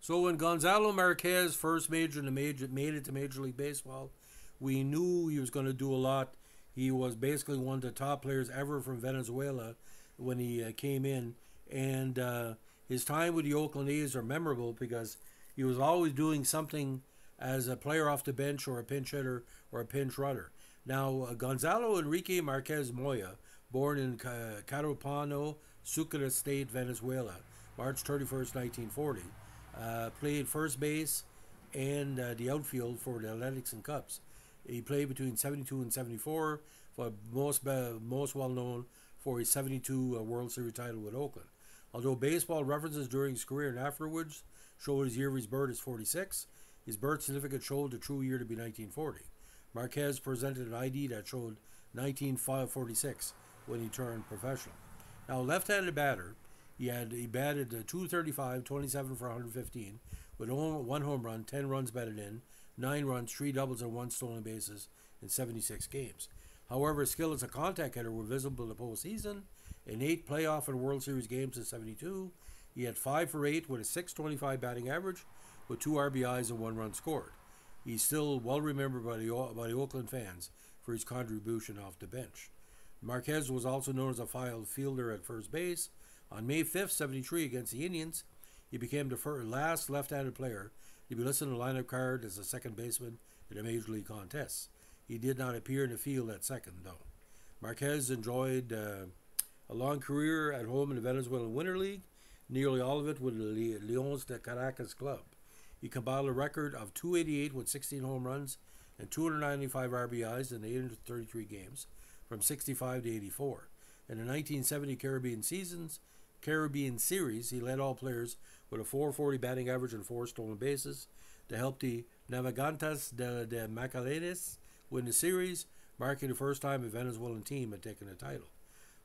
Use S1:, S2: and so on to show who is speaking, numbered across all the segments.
S1: So when Gonzalo Marquez first made it to Major League Baseball, we knew he was going to do a lot. He was basically one of the top players ever from Venezuela when he came in, and his time with the Oakland A's are memorable because he was always doing something as a player off the bench or a pinch hitter or a pinch runner. Now, Gonzalo Enrique Marquez Moya, born in Carupano, Sucre State, Venezuela, March 31st, 1940, played first base and the outfield for the Athletics and Cubs. He played between 72 and 74, but most well known for his 72 World Series title with Oakland. Although baseball references during his career and afterwards showed his year of his birth as 46, his birth certificate showed the true year to be 1940. Marquez presented an ID that showed 1946 when he turned professional. Now, left-handed batter, he batted 235, 27 for 115, with one home run, 10 runs batted in, 9 runs, 3 doubles, and 1 stolen bases in 76 games. However, his skill as a contact hitter were visible in the postseason. In 8 playoff and World Series games in 72, he had 5 for 8 with a .625 batting average, with 2 RBIs and 1 run scored. He's still well remembered by the Oakland fans for his contribution off the bench. Marquez was also known as a fielder at first base. On May 5th, 73, against the Indians, he became the last left-handed player to be listed on the lineup card as a second baseman in a Major League contest. He did not appear in the field at second, though. Marquez enjoyed a long career at home in the Venezuelan Winter League, nearly all of it with the Leones de Caracas club. He compiled a record of 288 with 16 home runs and 295 RBIs in 833 games from 65 to 84. In the 1970 Caribbean Series, he led all players with a .440 batting average and 4 stolen bases. To help the Navegantes de Magallanes win the series, marking the first time a Venezuelan team had taken the title.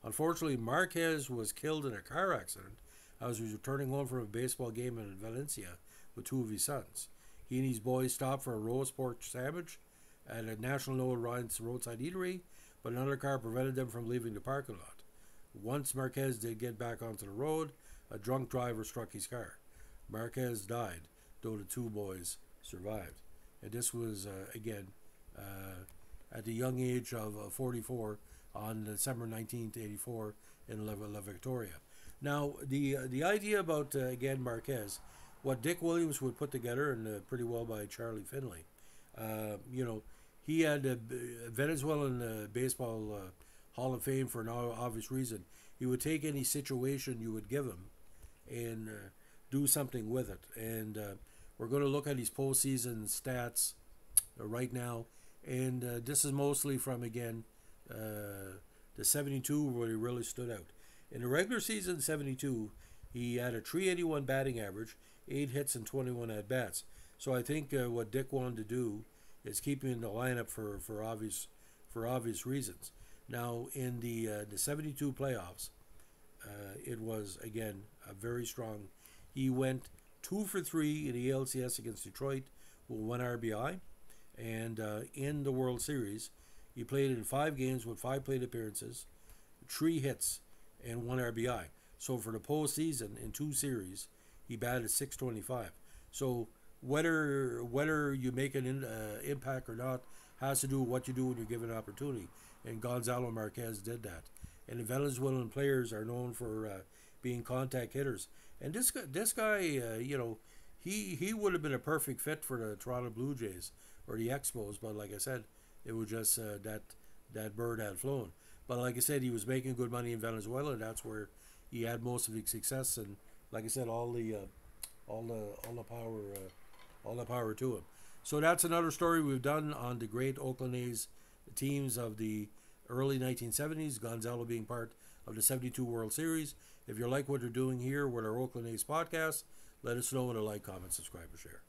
S1: Unfortunately, Marquez was killed in a car accident as he was returning home from a baseball game in Valencia with 2 of his sons. He and his boys stopped for a roast pork sandwich at a National Noel roadside eatery, but another car prevented them from leaving the parking lot. Once Marquez did get back onto the road, a drunk driver struck his car. Marquez died, though the 2 boys survived. And this was, again, at the young age of 44 on December 19th, 84 in La Victoria. Now, the idea about, again, Marquez, what Dick Williams would put together, and pretty well by Charlie Finley, he had a Venezuelan baseball Hall of Fame for an obvious reason. He would take any situation you would give him and do something with it. And we're going to look at his postseason stats right now. And this is mostly from, again, the 72 where he really stood out. In the regular season 72, he had a .381 batting average, 8 hits and 21 at-bats. So I think what Dick wanted to do is keep him in the lineup for obvious reasons. Now, in the 72 playoffs, it was, again, a very strong. He went 2 for 3 in the ALCS against Detroit with 1 RBI. And in the World Series, he played in 5 games with 5 plate appearances, 3 hits, and 1 RBI. So for the postseason, in 2 series, he batted .625. So whether you make an impact or not has to do with what you do when you're given an opportunity. And Gonzalo Marquez did that. And the Venezuelan players are known for being contact hitters. And this guy, he would have been a perfect fit for the Toronto Blue Jays or the Expos. But like I said, it was just that bird had flown. But like I said, he was making good money in Venezuela, and that's where he had most of his success. And like I said, all the power to him. So that's another story we've done on the great Oakland A's teams of the early 1970s, Gonzalo being part of the 72 World Series. If you like what we're doing here with our Oakland A's podcast, let us know in a like, comment, subscribe, or share.